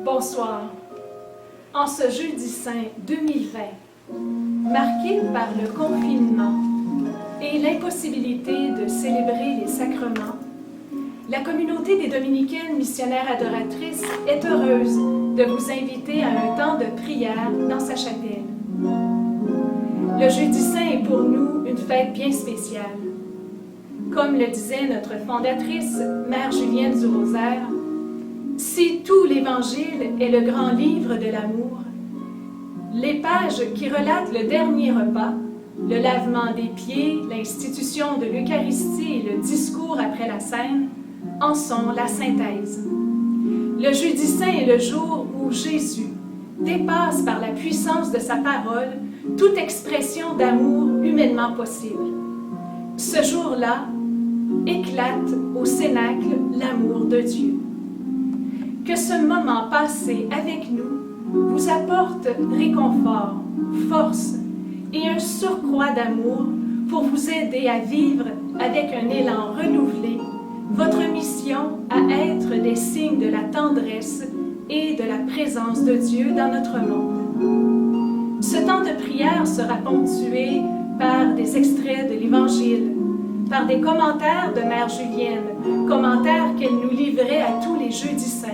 Bonsoir. En ce jeudi saint 2020, marqué par le confinement et l'impossibilité de célébrer les sacrements, la communauté des Dominicaines missionnaires adoratrices est heureuse de vous inviter à un temps de prière dans sa chapelle. Le jeudi saint est pour nous une fête bien spéciale. Comme le disait notre fondatrice, Mère Julienne du Rosaire, si tout l'Évangile est le grand livre de l'amour, les pages qui relatent le dernier repas, le lavement des pieds, l'institution de l'Eucharistie et le discours après la scène, en sont la synthèse. Le jeudi saint est le jour où Jésus dépasse par la puissance de sa parole toute expression d'amour humainement possible. Ce jour-là éclate au cénacle l'amour de Dieu. Que ce moment passé avec nous vous apporte réconfort, force et un surcroît d'amour pour vous aider à vivre avec un élan renouvelé votre mission à être des signes de la tendresse et de la présence de Dieu dans notre monde. Ce temps de prière sera ponctué par des extraits de l'Évangile, par des commentaires de Mère Julienne, commentaires qu'elle nous livrait à tous les jeudis saints,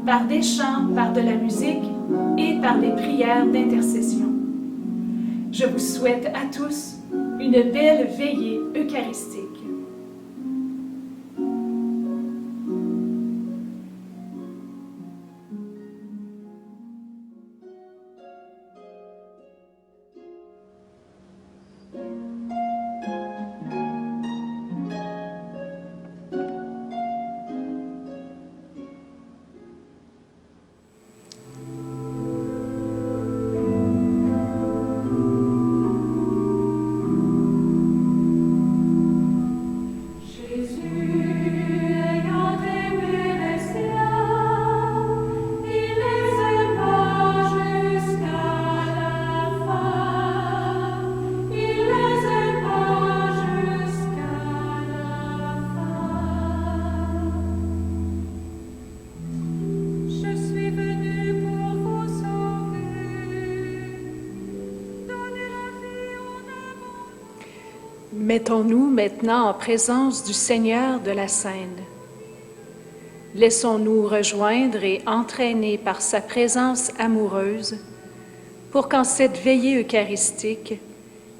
par des chants, par de la musique et par des prières d'intercession. Je vous souhaite à tous une belle veillée eucharistique. Mettons-nous maintenant en présence du Seigneur de la scène. Laissons-nous rejoindre et entraîner par sa présence amoureuse pour qu'en cette veillée eucharistique,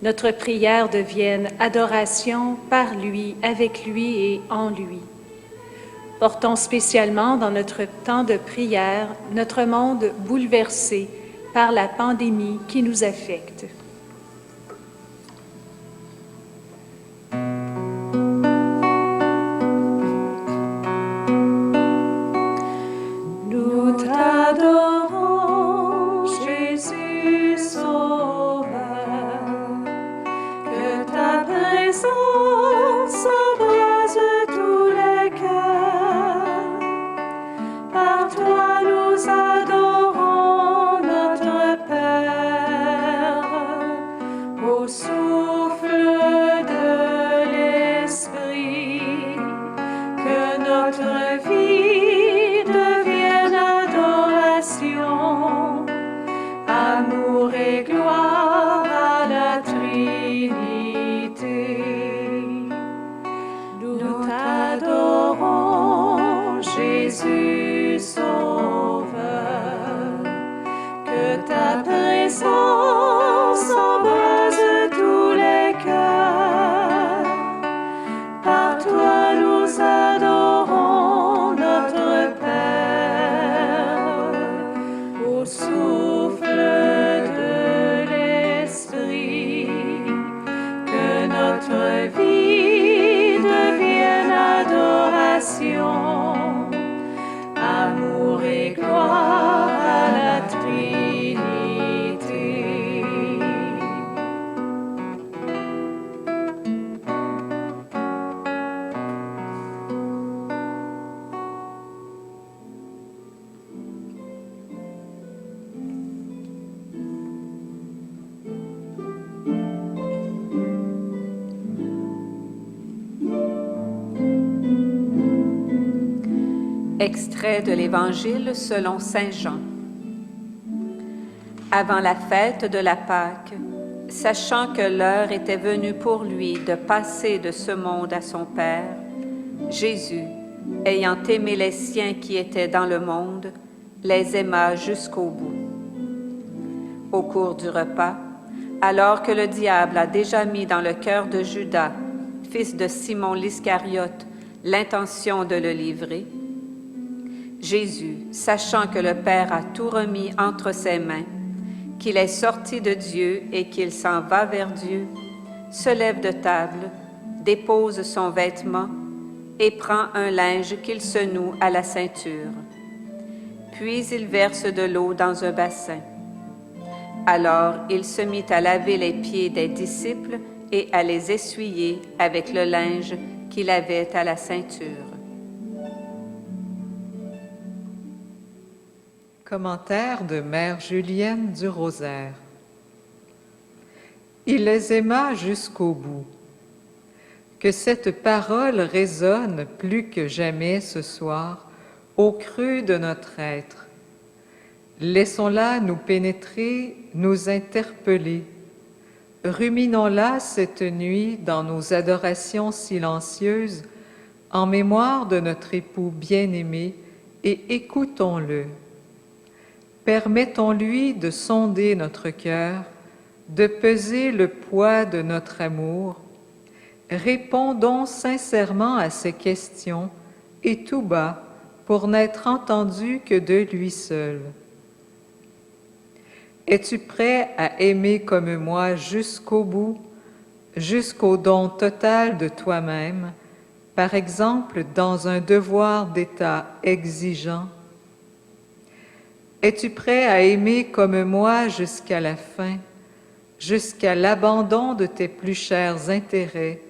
notre prière devienne adoration par lui, avec lui et en lui. Portons spécialement dans notre temps de prière notre monde bouleversé par la pandémie qui nous affecte. Extrait de l'Évangile selon saint Jean. Avant la fête de la Pâque, sachant que l'heure était venue pour lui de passer de ce monde à son Père, Jésus, ayant aimé les siens qui étaient dans le monde, les aima jusqu'au bout. Au cours du repas, alors que le diable a déjà mis dans le cœur de Judas, fils de Simon l'Iscariote, l'intention de le livrer, Jésus, sachant que le Père a tout remis entre ses mains, qu'il est sorti de Dieu et qu'il s'en va vers Dieu, se lève de table, dépose son vêtement et prend un linge qu'il se noue à la ceinture. Puis il verse de l'eau dans un bassin. Alors il se mit à laver les pieds des disciples et à les essuyer avec le linge qu'il avait à la ceinture. Commentaire de Mère Julienne du Rosaire. Il les aima jusqu'au bout. Que cette parole résonne plus que jamais ce soir au creux de notre être. Laissons-la nous pénétrer, nous interpeller. Ruminons-la cette nuit dans nos adorations silencieuses en mémoire de notre époux bien-aimé et écoutons-le. Permettons-lui de sonder notre cœur, de peser le poids de notre amour. Répondons sincèrement à ces questions et tout bas pour n'être entendu que de lui seul. Es-tu prêt à aimer comme moi jusqu'au bout, jusqu'au don total de toi-même, par exemple dans un devoir d'état exigeant? Es-tu prêt à aimer comme moi jusqu'à la fin, jusqu'à l'abandon de tes plus chers intérêts,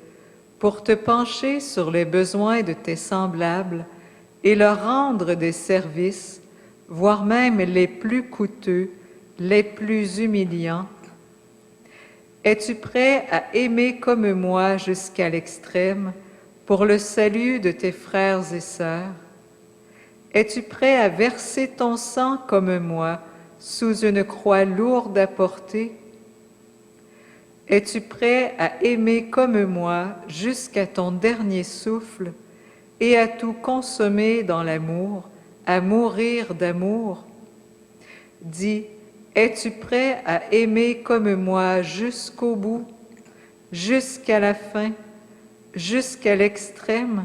pour te pencher sur les besoins de tes semblables et leur rendre des services, voire même les plus coûteux, les plus humiliants? Es-tu prêt à aimer comme moi jusqu'à l'extrême, pour le salut de tes frères et sœurs? Es-tu prêt à verser ton sang comme moi sous une croix lourde à porter? Es-tu prêt à aimer comme moi jusqu'à ton dernier souffle et à tout consommer dans l'amour, à mourir d'amour? Dis, es-tu prêt à aimer comme moi jusqu'au bout, jusqu'à la fin, jusqu'à l'extrême,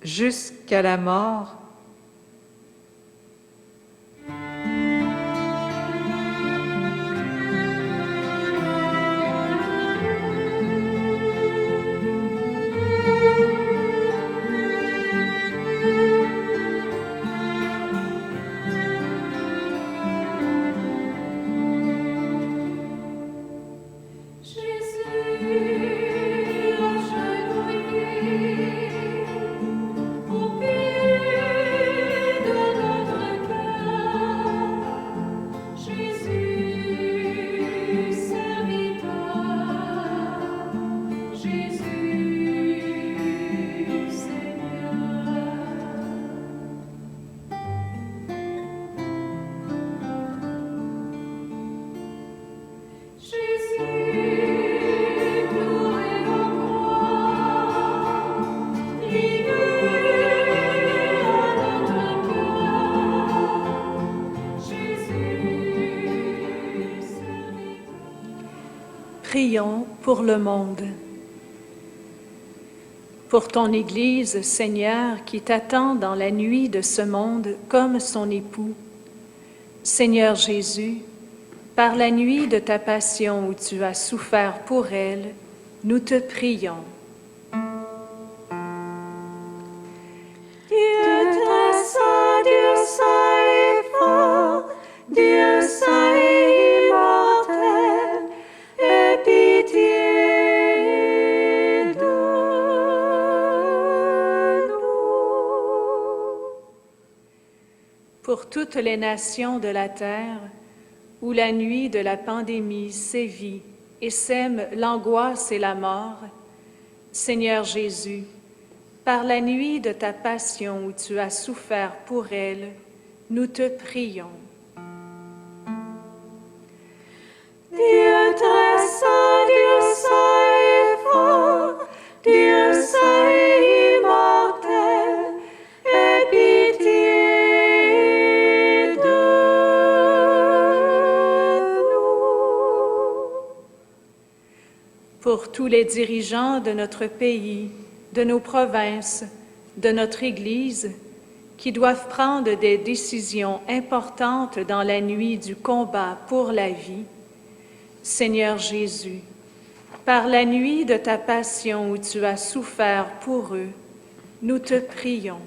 jusqu'à la mort? Prions pour le monde. Pour ton Église, Seigneur, qui t'attend dans la nuit de ce monde comme son époux. Seigneur Jésus, par la nuit de ta passion où tu as souffert pour elle, nous te prions. Dieu très saint, Dieu saint et fort, Dieu saint et immortel, aie pitié de nous. Pour toutes les nations de la terre, où la nuit de la pandémie sévit et sème l'angoisse et la mort, Seigneur Jésus, par la nuit de ta passion où tu as souffert pour elle, nous te prions. Dieu très saint, Dieu saint et fort, Dieu saint et immortel, aie pitié de nous. Pour tous les dirigeants de notre pays, de nos provinces, de notre Église, qui doivent prendre des décisions importantes dans la nuit du combat pour la vie, Seigneur Jésus, par la nuit de ta passion où tu as souffert pour eux, nous te prions.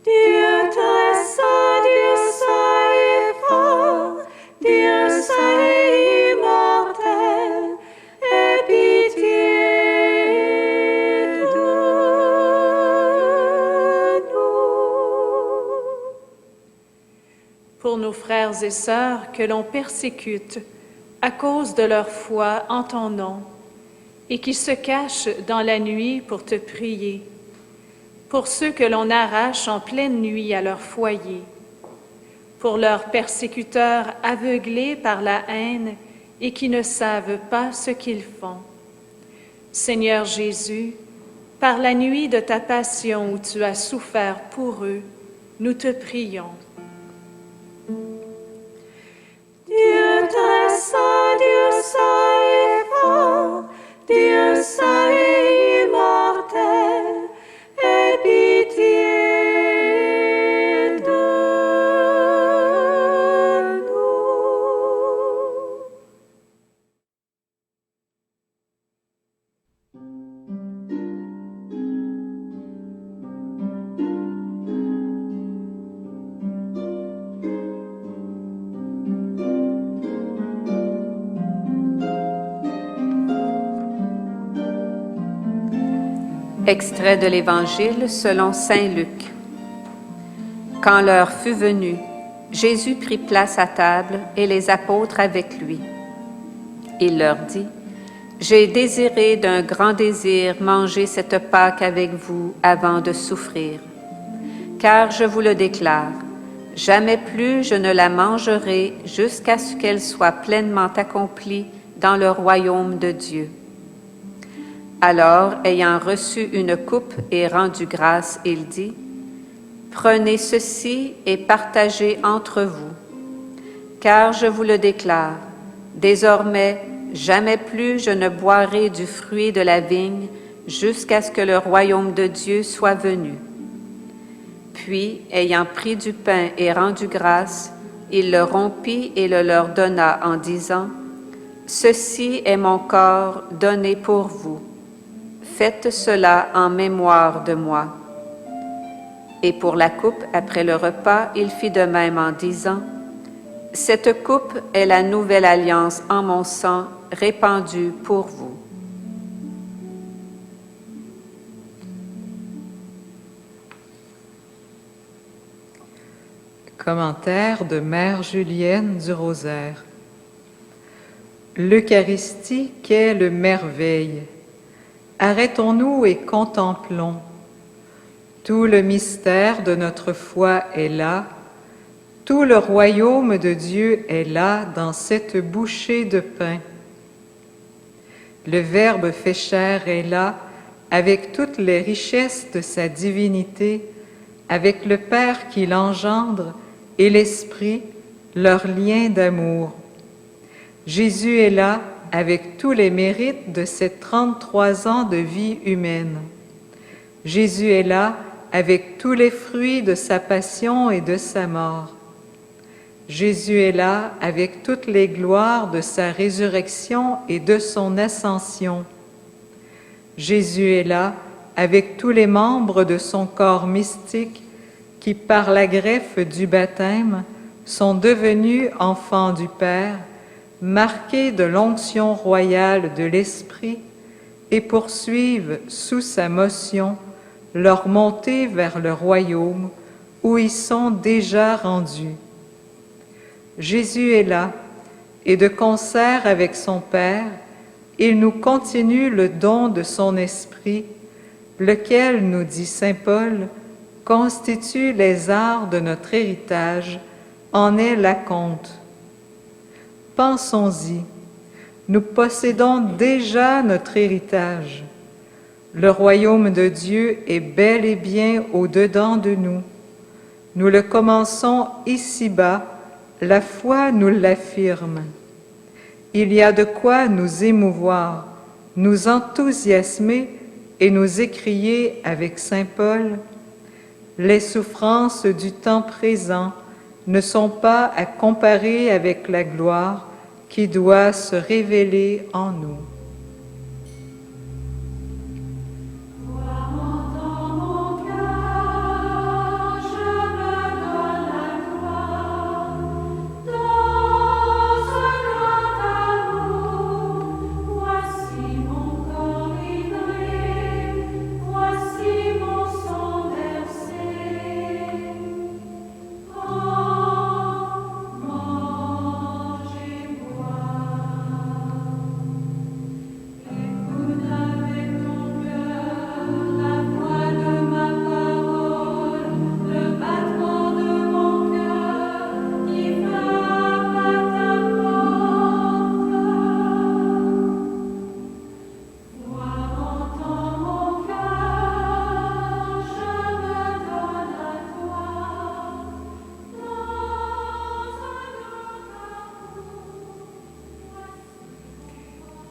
Dieu très saint, Dieu saint et fort, Dieu saint et immortel, aie pitié de nous. Pour nos frères et sœurs que l'on persécute à cause de leur foi en ton nom et qui se cachent dans la nuit pour te prier, pour ceux que l'on arrache en pleine nuit à leur foyer, pour leurs persécuteurs aveuglés par la haine et qui ne savent pas ce qu'ils font. Seigneur Jésus, par la nuit de ta passion où tu as souffert pour eux, nous te prions. Dieu très saint, Dieu saint et fort, Dieu saint et immortel, aie pitié de nous. Extrait de l'Évangile selon saint Luc. Quand l'heure fut venue, Jésus prit place à table et les apôtres avec lui. Il leur dit, « J'ai désiré d'un grand désir manger cette Pâque avec vous avant de souffrir. Car je vous le déclare, jamais plus je ne la mangerai jusqu'à ce qu'elle soit pleinement accomplie dans le royaume de Dieu. » Alors, ayant reçu une coupe et rendu grâce, il dit, « Prenez ceci et partagez entre vous, car je vous le déclare, désormais, jamais plus je ne boirai du fruit de la vigne jusqu'à ce que le royaume de Dieu soit venu. » Puis, ayant pris du pain et rendu grâce, il le rompit et le leur donna en disant, « Ceci est mon corps donné pour vous. Faites cela en mémoire de moi. » Et pour la coupe, après le repas, il fit de même en disant, « Cette coupe est la nouvelle alliance en mon sang, répandue pour vous. » Commentaire de Mère Julienne du Rosaire. L'Eucharistie, quelle merveille! Arrêtons-nous et contemplons. Tout le mystère de notre foi est là, tout le royaume de Dieu est là dans cette bouchée de pain. Le Verbe fait chair est là, avec toutes les richesses de sa divinité, avec le Père qui l'engendre et l'Esprit, leur lien d'amour. Jésus est là, avec tous les mérites de ces 33 ans de vie humaine. Jésus est là, avec tous les fruits de sa passion et de sa mort. Jésus est là, avec toutes les gloires de sa résurrection et de son ascension. Jésus est là, avec tous les membres de son corps mystique qui, par la greffe du baptême, sont devenus enfants du Père, marqués de l'onction royale de l'Esprit, et poursuivent sous sa motion leur montée vers le royaume où ils sont déjà rendus. Jésus est là, et de concert avec son Père, il nous continue le don de son esprit, lequel, nous dit saint Paul, constitue les arts de notre héritage, en est l'acompte. Pensons-y, nous possédons déjà notre héritage. Le royaume de Dieu est bel et bien au-dedans de nous. Nous le commençons ici-bas, la foi nous l'affirme. Il y a de quoi nous émouvoir, nous enthousiasmer et nous écrier avec saint Paul « Les souffrances du temps présent ne sont pas à comparer avec la gloire qui doit se révéler en nous. »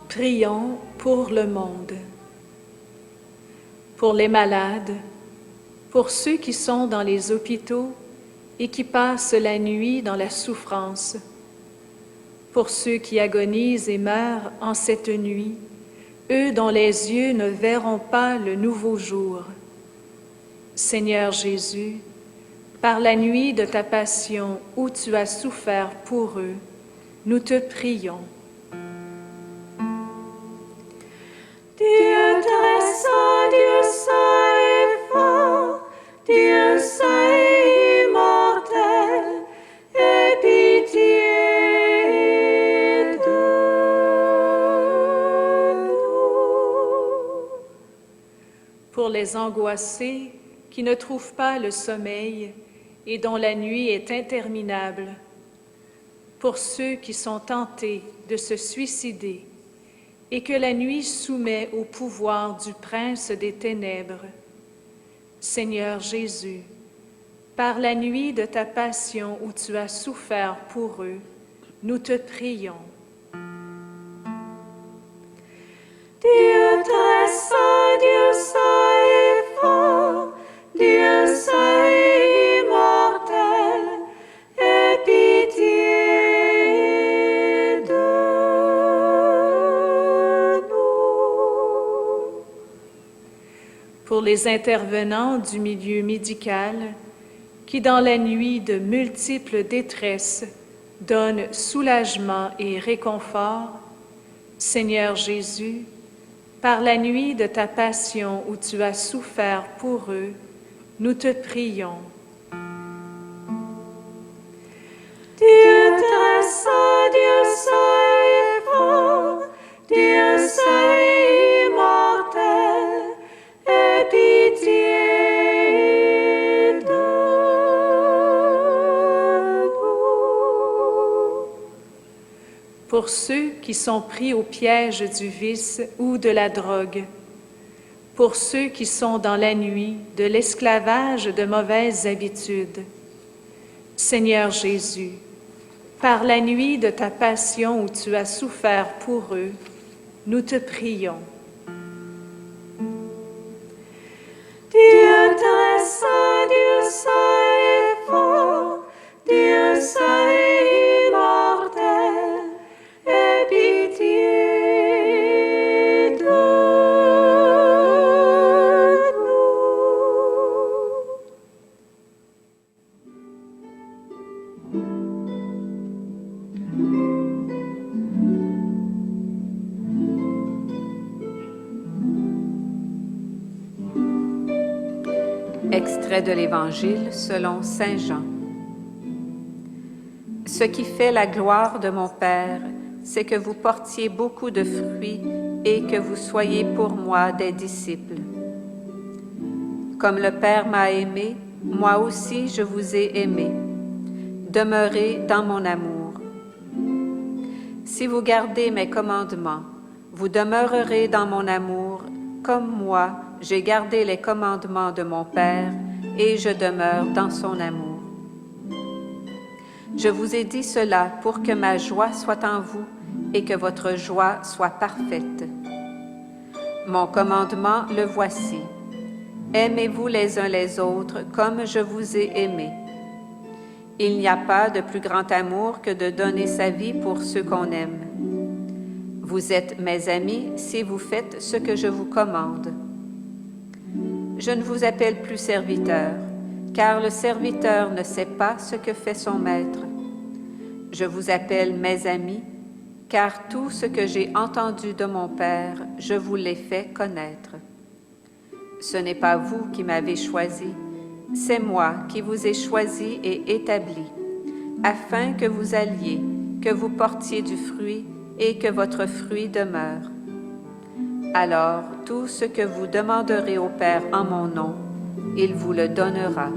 Prions pour le monde, pour les malades, pour ceux qui sont dans les hôpitaux et qui passent la nuit dans la souffrance, pour ceux qui agonisent et meurent en cette nuit, eux dont les yeux ne verront pas le nouveau jour. Seigneur Jésus, par la nuit de ta passion où tu as souffert pour eux, nous te prions. Dieu très saint, Dieu saint et fort, Dieu saint et immortel, aie pitié de nous. Pour les angoissés qui ne trouvent pas le sommeil et dont la nuit est interminable, pour ceux qui sont tentés de se suicider et que la nuit soumet au pouvoir du prince des ténèbres. Seigneur Jésus, par la nuit de ta passion où tu as souffert pour eux, nous te prions. Dieu très saint, Dieu saint et fort, Dieu saint et immortel, aie pitié de nous. Pour les intervenants du milieu médical, qui dans la nuit de multiples détresses donnent soulagement et réconfort, Seigneur Jésus, par la nuit de ta passion où tu as souffert pour eux, nous te prions. Dieu très saint, Dieu saint et fort, Dieu saint et immortel, aie pitié de nous. Pour ceux qui sont pris au piège du vice ou de la drogue, pour ceux qui sont dans la nuit de l'esclavage de mauvaises habitudes, Seigneur Jésus, par la nuit de ta passion où tu as souffert pour eux, nous te prions. Dieu très saint, Dieu saint et fort, Dieu saint et immortel, aie pitié de Extrait de l'Évangile selon saint Jean. Ce qui fait la gloire de mon Père, c'est que vous portiez beaucoup de fruits et que vous soyez pour moi des disciples. Comme le Père m'a aimé, moi aussi je vous ai aimé. Demeurez dans mon amour. Si vous gardez mes commandements, vous demeurerez dans mon amour, comme moi j'ai gardé les commandements de mon Père, et je demeure dans son amour. Je vous ai dit cela pour que ma joie soit en vous et que votre joie soit parfaite. Mon commandement, le voici. Aimez-vous les uns les autres comme je vous ai aimés. Il n'y a pas de plus grand amour que de donner sa vie pour ceux qu'on aime. Vous êtes mes amis si vous faites ce que je vous commande. Je ne vous appelle plus serviteur, car le serviteur ne sait pas ce que fait son maître. Je vous appelle mes amis, car tout ce que j'ai entendu de mon Père, je vous l'ai fait connaître. Ce n'est pas vous qui m'avez choisi, c'est moi qui vous ai choisi et établi, afin que vous alliez, que vous portiez du fruit et que votre fruit demeure. Alors, tout ce que vous demanderez au Père en mon nom, il vous le donnera.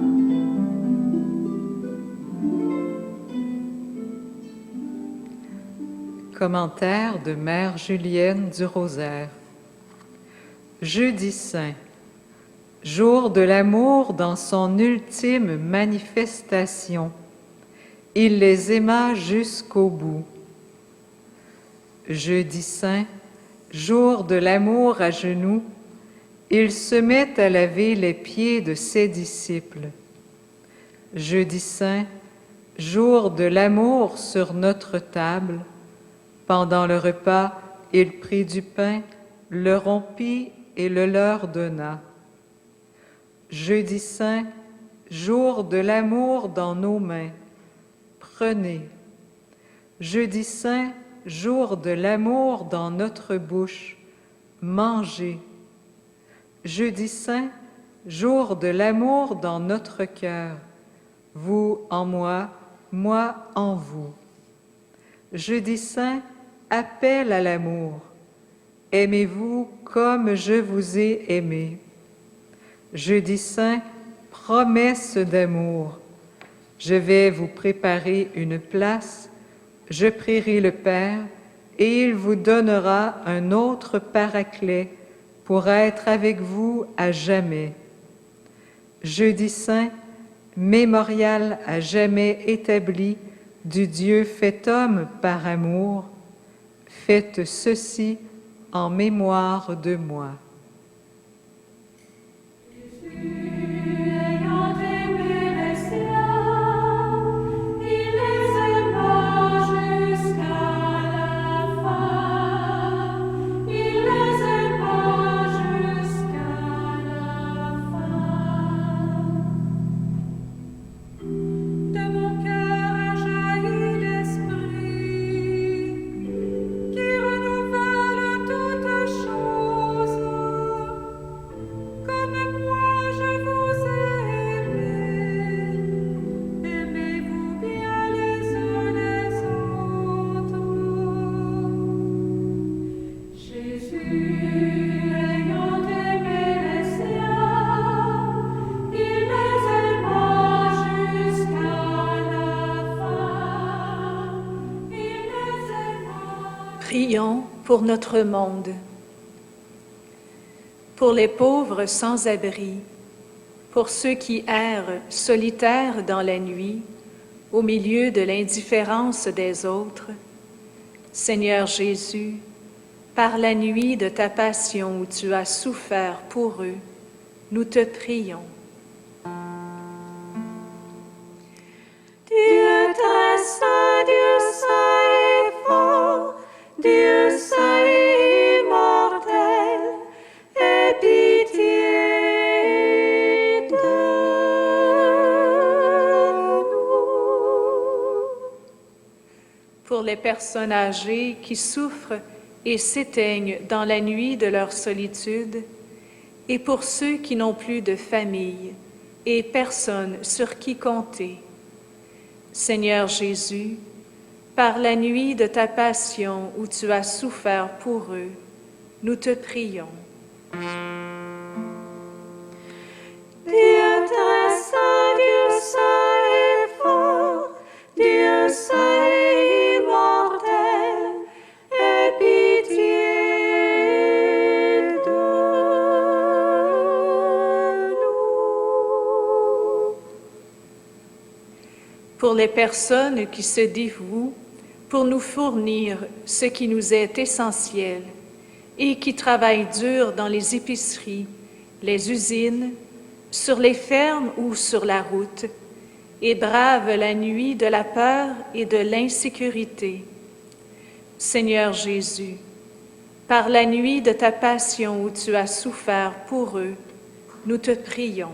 Commentaire de Mère Julienne du Rosaire. Jeudi saint, jour de l'amour dans son ultime manifestation. Il les aima jusqu'au bout. Jeudi saint, jour de l'amour à genoux, il se met à laver les pieds de ses disciples. Jeudi saint, jour de l'amour sur notre table, pendant le repas, il prit du pain, le rompit et le leur donna. Jeudi saint, jour de l'amour dans nos mains, prenez. Jeudi saint, jour de l'amour dans notre bouche, mangez. Jeudi saint, jour de l'amour dans notre cœur, vous en moi, moi en vous. Jeudi saint, appel à l'amour. Aimez-vous comme je vous ai aimé. Jeudi saint, promesse d'amour. Je vais vous préparer une place, je prierai le Père, et il vous donnera un autre paraclet pour être avec vous à jamais. Jeudi saint, mémorial à jamais établi du Dieu fait homme par amour, faites ceci en mémoire de moi. Prions pour notre monde, pour les pauvres sans abri, pour ceux qui errent solitaires dans la nuit, au milieu de l'indifférence des autres. Seigneur Jésus, par la nuit de ta passion où tu as souffert pour eux, nous te prions. Dieu très saint, Dieu saint et fort, Dieu saint et immortel, aie pitié de nous. Pour les personnes âgées qui souffrent et s'éteignent dans la nuit de leur solitude, et pour ceux qui n'ont plus de famille et personne sur qui compter. Seigneur Jésus, par la nuit de ta passion où tu as souffert pour eux, nous te prions. Dieu très saint, Dieu saint et fort, Dieu saint et immortel, aie pitié de nous. Pour les personnes qui se dévouent pour nous fournir ce qui nous est essentiel et qui travaillent dur dans les épiceries, les usines, sur les fermes ou sur la route, et bravent la nuit de la peur et de l'insécurité. Seigneur Jésus, par la nuit de ta passion où tu as souffert pour eux, nous te prions.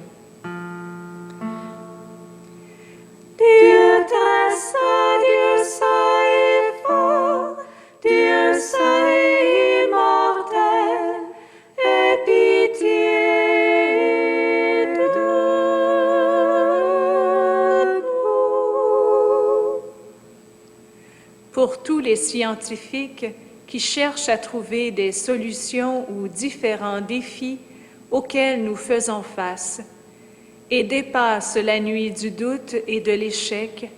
Dieu très saint, Dieu saint et fort, Dieu saint et immortel, aie pitié de nous. Pour tous les scientifiques qui cherchent à trouver des solutions aux différents défis auxquels nous faisons face, et dépasse la nuit du doute et de l'échec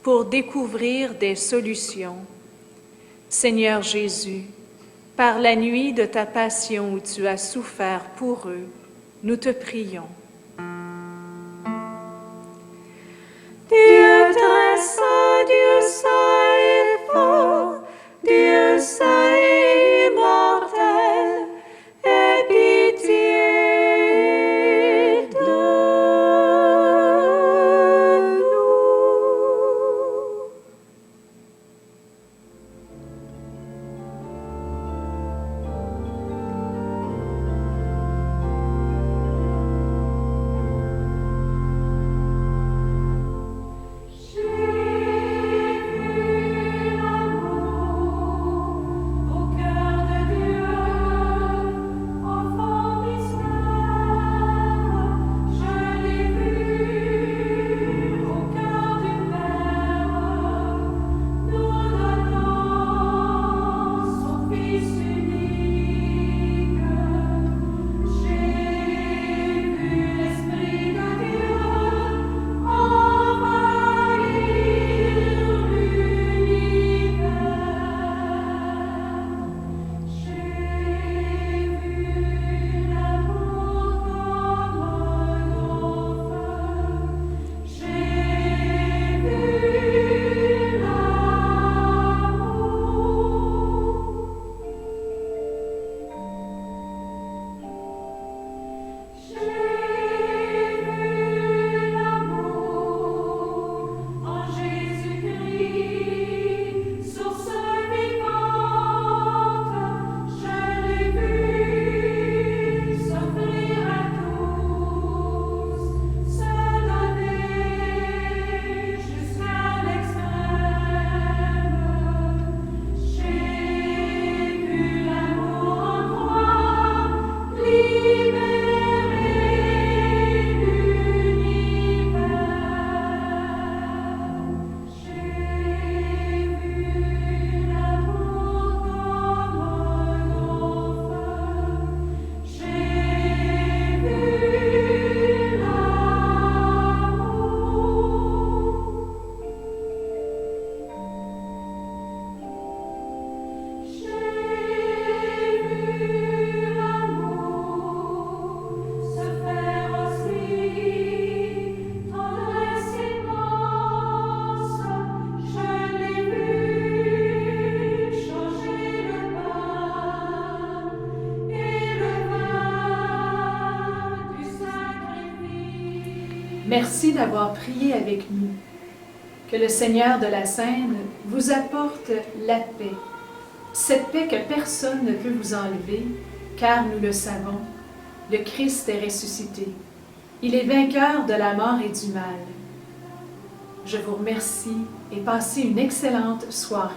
pour découvrir des solutions. Seigneur Jésus, par la nuit de ta passion où tu as souffert pour eux, nous te prions. Dieu très saint, Dieu saint et fort, Dieu saint et immortel, aie pitié de nous. Merci d'avoir prié avec nous. Que le Seigneur de la Scène vous apporte la paix, cette paix que personne ne peut vous enlever, car nous le savons, le Christ est ressuscité. Il est vainqueur de la mort et du mal. Je vous remercie et passez une excellente soirée.